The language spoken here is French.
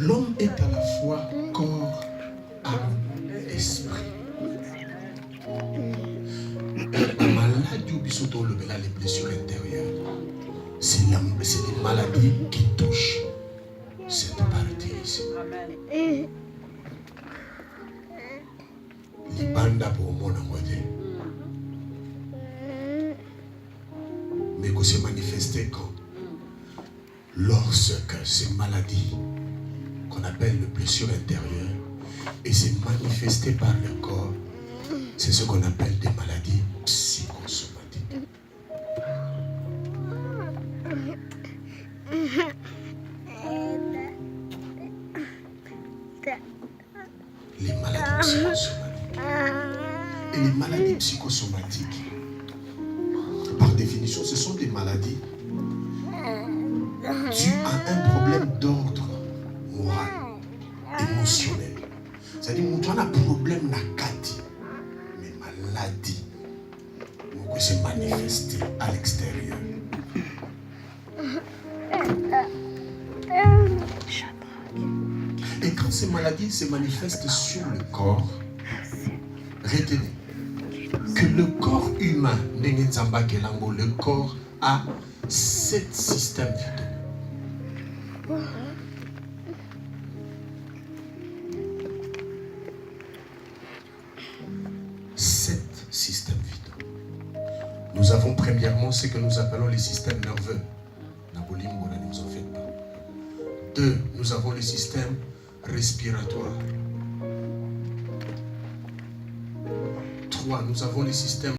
L'homme est à la fois corps, âme, esprit. La maladie ou les blessures intérieures, c'est les maladies qui touchent cette partie ici. Les bandes pour mon côté. Mais que c'est manifesté quand? Lorsque ces maladies qu'on appelle les blessures intérieures et c'est manifesté par le corps, c'est ce qu'on appelle des maladies psychosomatiques. Les maladies psychosomatiques. Et les maladies psychosomatiques, par définition, ce sont des maladies dues à un problème d'ordre moral, émotionnel. C'est-à-dire, tu as un problème na kati, mais maladie, donc c'est manifesté à l'extérieur. Et quand ces maladies se manifestent sur le corps, retenez que le corps humain, le corps a 7 systèmes vitaux. Systèmes vitaux. Nous avons premièrement ce que nous appelons les systèmes nerveux. 2, nous avons le système respiratoire. 3, nous avons le système